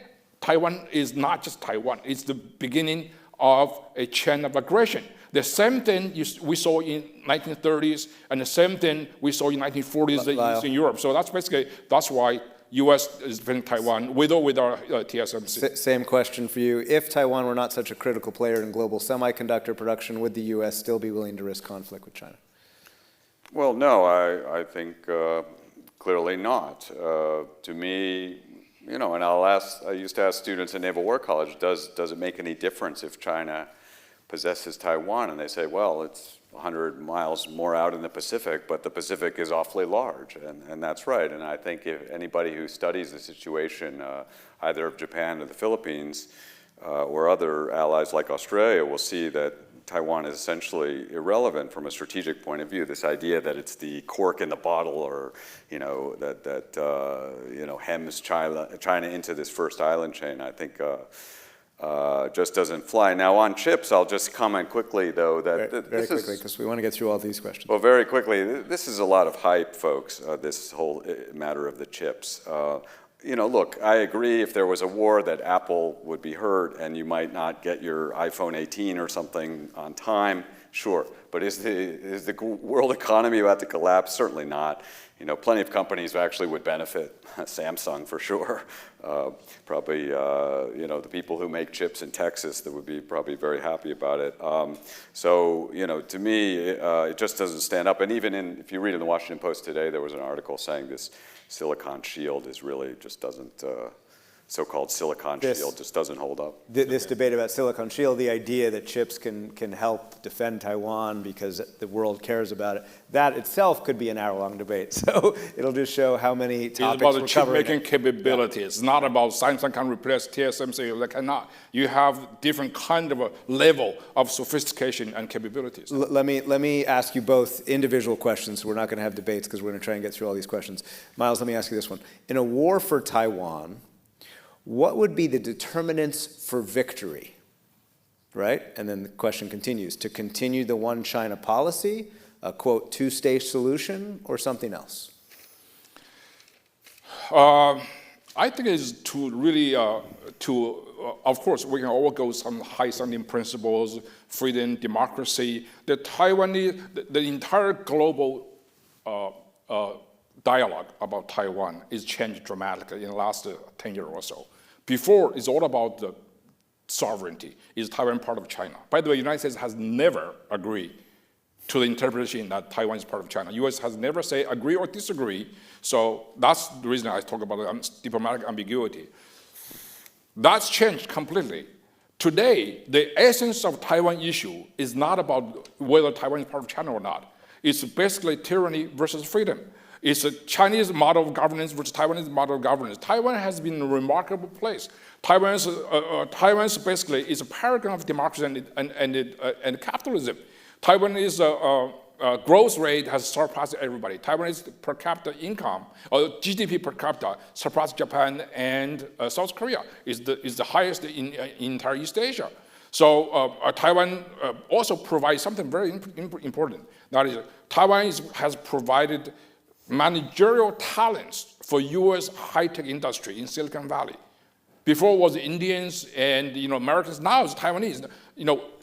Taiwan is not just Taiwan. It's the beginning of a chain of aggression. The same thing we saw in 1930s and the same thing we saw in 1940s in Eastern Europe. So that's why U.S. is defending Taiwan with or without TSMC. Same question for you. If Taiwan were not such a critical player in global semiconductor production, would the U.S. still be willing to risk conflict with China? Well, no, I think clearly not. To me, and I used to ask students at Naval War College, does it make any difference if China possesses Taiwan? And they say, well, it's 100 miles more out in the Pacific, but the Pacific is awfully large, and that's right. And I think if anybody who studies the situation, either of Japan or the Philippines, or other allies like Australia, will see that Taiwan is essentially irrelevant from a strategic point of view. This idea that it's the cork in the bottle, or that hems China into this first island chain, I think just doesn't fly. Now on chips, I'll just comment quickly, though, that very quickly, because we want to get through all these questions. Well, very quickly, this is a lot of hype, folks, this whole matter of the chips. Look, I agree if there was a war that Apple would be hurt and you might not get your iPhone 18 or something on time, sure. But is the world economy about to collapse? Certainly not. Plenty of companies actually would benefit. Samsung for sure. Probably, the people who make chips in Texas that would be probably very happy about it. To me, it just doesn't stand up. And even if you read in the Washington Post today, there was an article saying this silicon shield is really just doesn't, so-called silicon shield just doesn't hold up. This debate about silicon shield, the idea that chips can help defend Taiwan because the world cares about it, that itself could be an hour-long debate. So it'll just show how many topics we're covering. It's about the chip-making capabilities. It's not about Samsung can replace TSMC. They cannot. You have different kind of a level of sophistication and capabilities. Let me ask you both individual questions. So we're not going to have debates because we're going to try and get through all these questions. Miles, let me ask you this one. In a war for Taiwan, what would be the determinants for victory, right? And then the question continues, to continue the one China policy, a, quote, two-state solution, or something else? I think it's to really, of course, we can all go some high-sounding principles, freedom, democracy. The Taiwanese, the entire global dialogue about Taiwan is changed dramatically in the last 10 years or so. Before, it's all about the sovereignty. Is Taiwan part of China? By the way, the United States has never agreed to the interpretation that Taiwan is part of China. U.S. has never said agree or disagree. So that's the reason I talk about diplomatic ambiguity. That's changed completely Today, the essence of Taiwan issue is not about whether Taiwan is part of China or not. It's basically tyranny versus freedom. It's a Chinese model of governance versus Taiwanese model of governance. Taiwan has been a remarkable place. Taiwan's basically is a paragon of democracy and capitalism. Taiwanese growth rate has surpassed everybody. Taiwanese per capita income, or GDP per capita, surpassed Japan and South Korea. Is the highest in entire East Asia. So Taiwan also provides something very important. That is, Taiwan has provided managerial talents for U.S. high-tech industry in Silicon Valley. Before it was Indians and Americans. Now it's Taiwanese.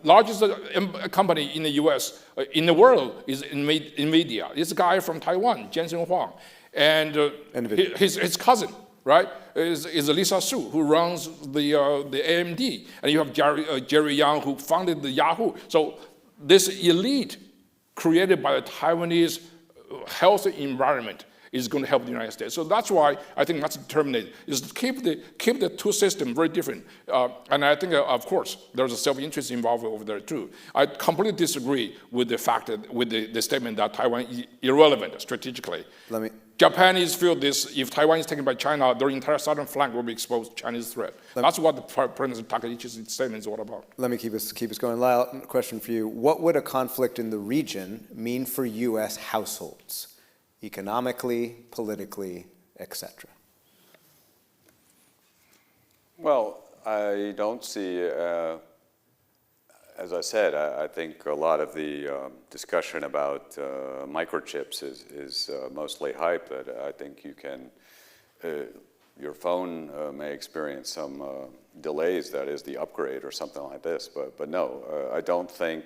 Largest company in the U.S. In the world is NVIDIA. It's a guy from Taiwan, Jensen Huang, and his cousin, right, is Lisa Su, who runs the AMD, and you have Jerry Yang, who founded the Yahoo. So this elite created by the Taiwanese healthy environment is going to help the United States. So that's why I think that's determined, is to keep the two systems very different. And I think, of course, there's a self-interest involved over there too. I completely disagree with the fact that, with the statement that Taiwan is irrelevant strategically. Japanese feel this, if Taiwan is taken by China, their entire southern flank will be exposed to Chinese threat. That's what the President Takaichi's statement is all about. Let me keep us going. Lyle, question for you. What would a conflict in the region mean for U.S. households? Economically, politically, etc. Well, I don't see, as I said, I think a lot of the discussion about microchips is mostly hype. That I think you can, your phone may experience some delays, that is the upgrade or something like this, but no, I don't think,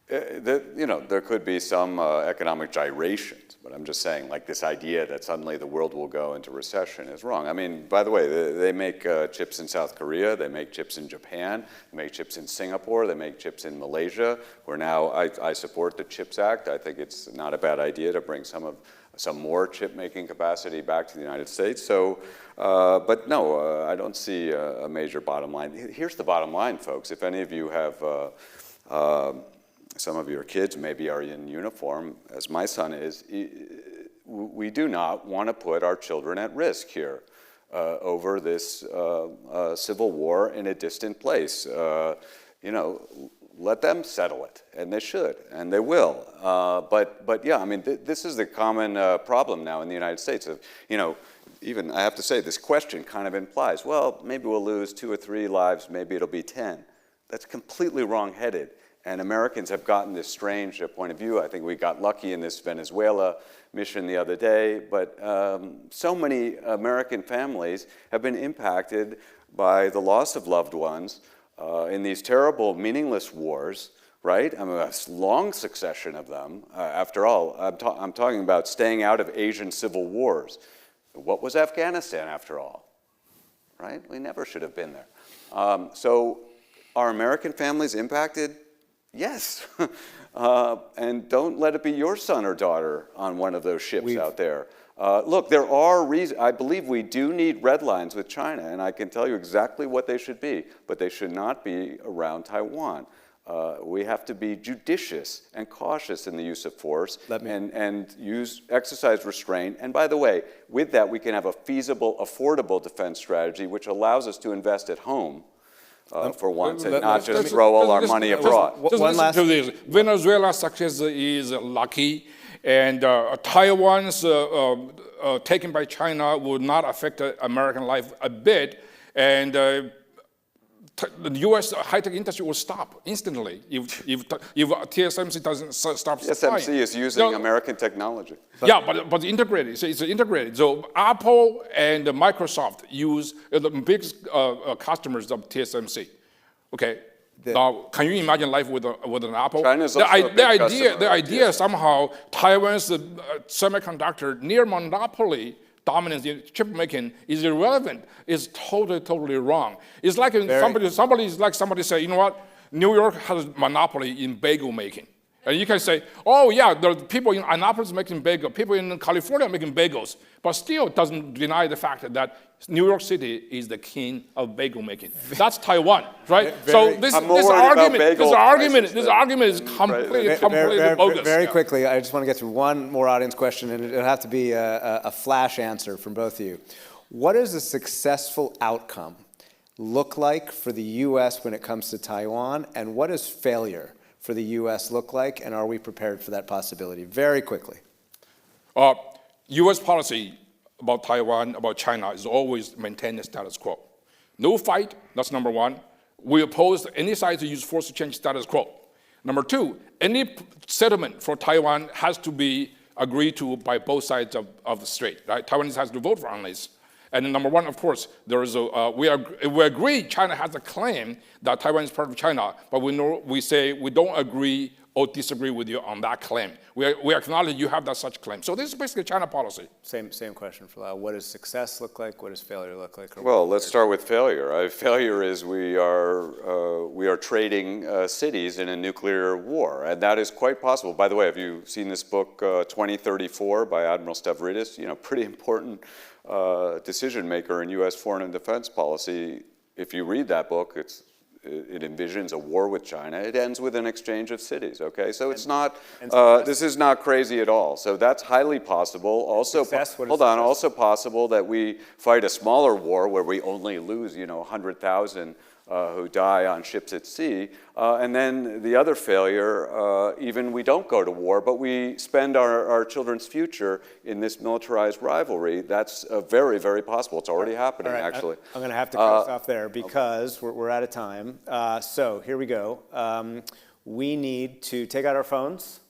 there could be some economic gyrations, but I'm just saying, like, this idea that suddenly the world will go into recession is wrong. I mean, by the way, they make chips in South Korea, they make chips in Japan, they make chips in Singapore, they make chips in Malaysia, where now I support the CHIPS Act. I think it's not a bad idea to bring some more chip-making capacity back to the United States. So, but no, I don't see a major bottom line. Here's the bottom line, folks. If any of you have some of your kids maybe are in uniform, as my son is, we do not want to put our children at risk here over this civil war in a distant place. Let them settle it, and they should, and they will. But yeah, I mean, this is the common problem now in the United States. Of, even I have to say, this question kind of implies, well, maybe we'll lose 2 or 3 lives, maybe it'll be 10. That's completely wrong-headed. And Americans have gotten this strange point of view. I think we got lucky in this Venezuela mission the other day, but so many American families have been impacted by the loss of loved ones in these terrible, meaningless wars, right? I mean, a long succession of them. After all, I'm talking about staying out of Asian civil wars. What was Afghanistan, after all? Right? We never should have been there. So are American families impacted? Yes, and don't let it be your son or daughter on one of those ships out there. Look, there are reasons. I believe we do need red lines with China, and I can tell you exactly what they should be, but they should not be around Taiwan. We have to be judicious and cautious in the use of force and exercise restraint. And by the way, with that, we can have a feasible, affordable defense strategy, which allows us to invest at home. For once, and not just throw all our money abroad. One last to this. Venezuela's success is lucky, and Taiwan's taken by China will not affect American life a bit, and the U.S. high-tech industry will stop instantly if TSMC doesn't stop supplying. TSMC is using American technology. Yeah, but integrated. So it's integrated. So Apple and Microsoft use the biggest customers of TSMC. Okay. Now, can you imagine life with an Apple? China's also a big customer. The idea somehow Taiwan's semiconductor near monopoly dominance in chip making is irrelevant. It's totally wrong. It's like somebody say, you know what? New York has a monopoly in bagel making. And you can say, oh yeah, there are people in Annapolis making bagels, people in California making bagels, but still doesn't deny the fact that New York City is the king of bagel making. That's Taiwan, right? So this argument is completely bogus. Very quickly, I just want to get through one more audience question, and it'll have to be a flash answer from both of you. What does a successful outcome look like for the U.S. when it comes to Taiwan, and what does failure for the U.S. look like, and are we prepared for that possibility? Very quickly. U.S. policy about Taiwan, about China, is always maintain the status quo. No fight, that's number one. We oppose any side to use force to change status quo. Number two, any settlement for Taiwan has to be agreed to by both sides of the strait, right? Taiwanese has to vote for on this. And then number one, of course, there is we agree China has a claim that Taiwan is part of China, but we say we don't agree or disagree with you on that claim. We acknowledge you have that such claim. So this is basically China policy. Same question for Lyle. What does success look like? What does failure look like? Well, let's start with failure. Failure is we are trading cities in a nuclear war, and that is quite possible. By the way, have you seen this book, 2034, by Admiral Stavridis? Pretty important decision maker in U.S. foreign and defense policy. If you read that book, it envisions a war with China. It ends with an exchange of cities, okay? So it's not, this is not crazy at all. So that's highly possible. Also, also possible that we fight a smaller war where we only lose, 100,000 who die on ships at sea. And then the other failure, even we don't go to war, but we spend our children's future in this militarized rivalry. That's very, very possible. It's already happening, actually. I'm going to have to cut us off there because we're out of time. So here we go. We need to take out our phones.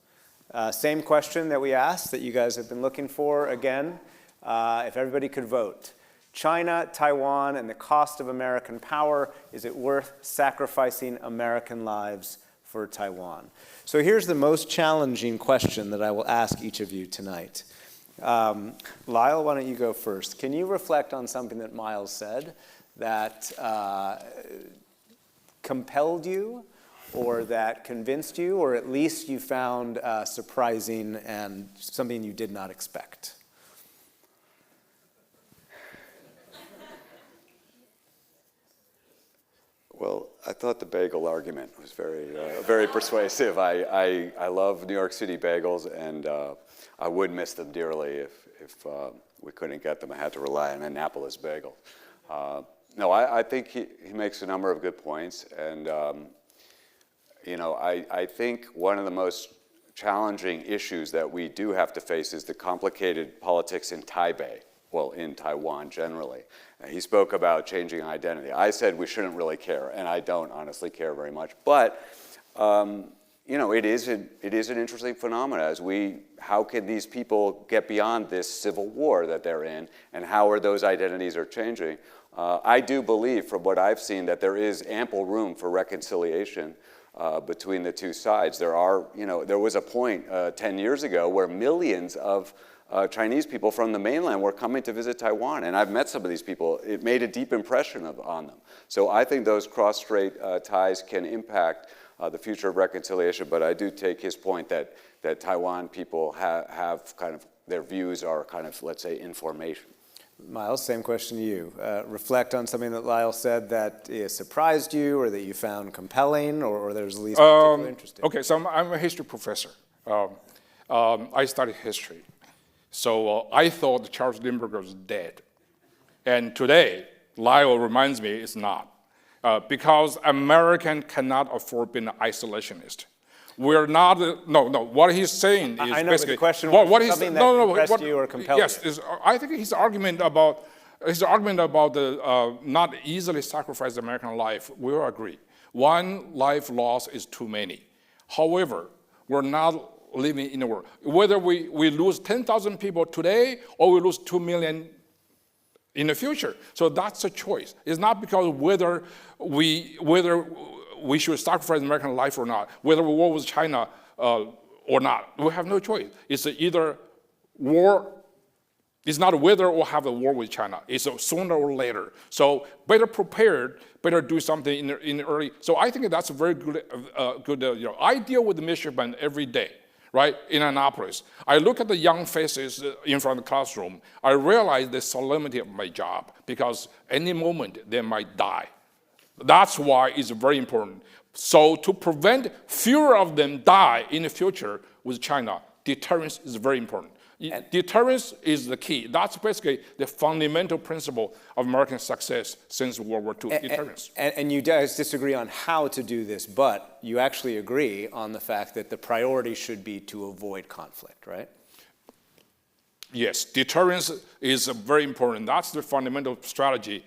Same question that we asked that you guys have been looking for again. If everybody could vote. China, Taiwan, and the cost of American power. Is it worth sacrificing American lives for Taiwan? So here's the most challenging question that I will ask each of you tonight. Lyle, why don't you go first? Can you reflect on something that Miles said that compelled you, or that convinced you, or at least you found surprising and something you did not expect? Well, I thought the bagel argument was very persuasive. I love New York City bagels, and I would miss them dearly if we couldn't get them. I had to rely on Annapolis bagel. No, I think he makes a number of good points, and I think one of the most challenging issues that we do have to face is the complicated politics in Taipei. Well, in Taiwan generally. He spoke about changing identity. I said we shouldn't really care, and I don't honestly care very much. But it is an interesting phenomenon. How can these people get beyond this civil war that they're in, and how are those identities are changing? I do believe, from what I've seen, that there is ample room for reconciliation between the two sides. There was a point 10 years ago where millions of Chinese people from the mainland were coming to visit Taiwan, and I've met some of these people. It made a deep impression on them. So I think those cross-strait ties can impact the future of reconciliation, but I do take his point that Taiwan people have kind of, their views are kind of, let's say, information. Miles, same question to you. Reflect on something that Lyle said that surprised you, or that you found compelling, or there's at least particularly interesting. Okay, so I'm a history professor. I studied history. So I thought Charles Lindbergh was dead. And today, Lyle reminds me it's not. Because American cannot afford being an isolationist. We're not, what he's saying is I know, basically, but the question was something that impressed you or compelled you. Yes, I think his argument about the not easily sacrifice American life, we all agree. One life lost is too many. However, we're not living in a world. Whether we lose 10,000 people today or we lose 2 million in the future. So that's a choice. It's not because whether we should sacrifice American life or not, whether we war with China or not. We have no choice. It's either war It's not whether we'll have a war with China. It's sooner or later. So better prepared, better do something in early. So I think that's a very good, I deal with the midshipmen every day, right, in Annapolis. I look at the young faces in front of the classroom. I realize the solemnity of my job because any moment they might die. That's why it's very important. So to prevent fewer of them die in the future with China, deterrence is very important. Deterrence is the key. That's basically the fundamental principle of American success since World War II, deterrence. And you guys disagree on how to do this, but you actually agree on the fact that the priority should be to avoid conflict, right? Yes, deterrence is very important. That's the fundamental strategy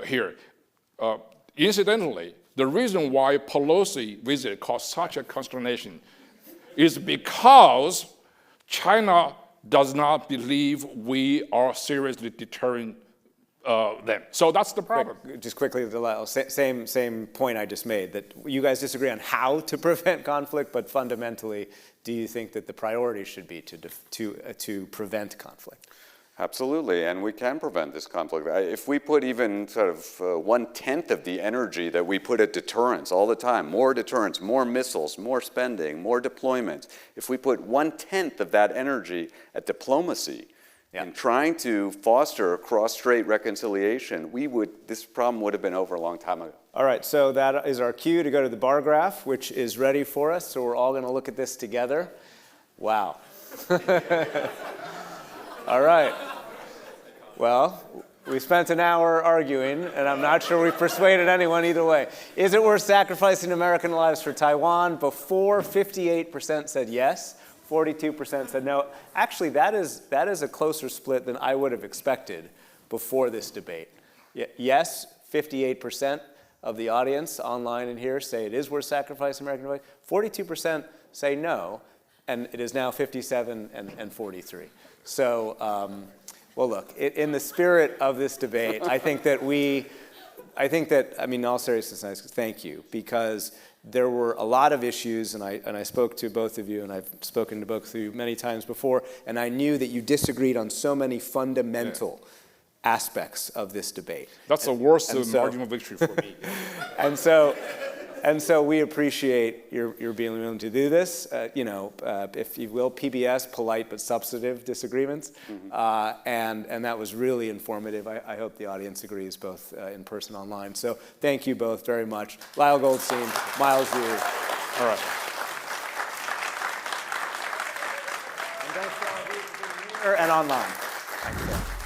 here. Incidentally, the reason why Pelosi visit caused such a consternation is because China does not believe we are seriously deterring them. So that's the problem. Just quickly, same point I just made, that you guys disagree on how to prevent conflict, but fundamentally, do you think that the priority should be to prevent conflict? Absolutely, and we can prevent this conflict. If we put even sort of 1/10 of the energy that we put at deterrence all the time, more deterrence, more missiles, more spending, more deployments, if we put 1/10 of that energy at diplomacy and trying to foster cross-strait reconciliation, this problem would have been over a long time ago. All right, so that is our cue to go to the bar graph, which is ready for us, so we're all going to look at this together. Wow. All right. Well, we spent an hour arguing, and I'm not sure we persuaded anyone either way. Is it worth sacrificing American lives for Taiwan? Before, 58% said yes, 42% said no. Actually, that is a closer split than I would have expected before this debate. Yes, 58% of the audience online and here say it is worth sacrificing American lives. 42% say no, and it is now 57 and 43. So, well, look, in the spirit of this debate, I think that, in all seriousness, thank you, because there were a lot of issues, and I spoke to both of you, and I've spoken to both of you many times before, and I knew that you disagreed on so many fundamental aspects of this debate. That's the worst margin of victory for me. And so we appreciate your being willing to do this. If you will, PBS, polite but substantive disagreements. And that was really informative. I hope the audience agrees, both in person and online. So thank you both very much. Lyle Goldstein, Miles Yu. All right. And thanks to all of you for being here and online. Thanks.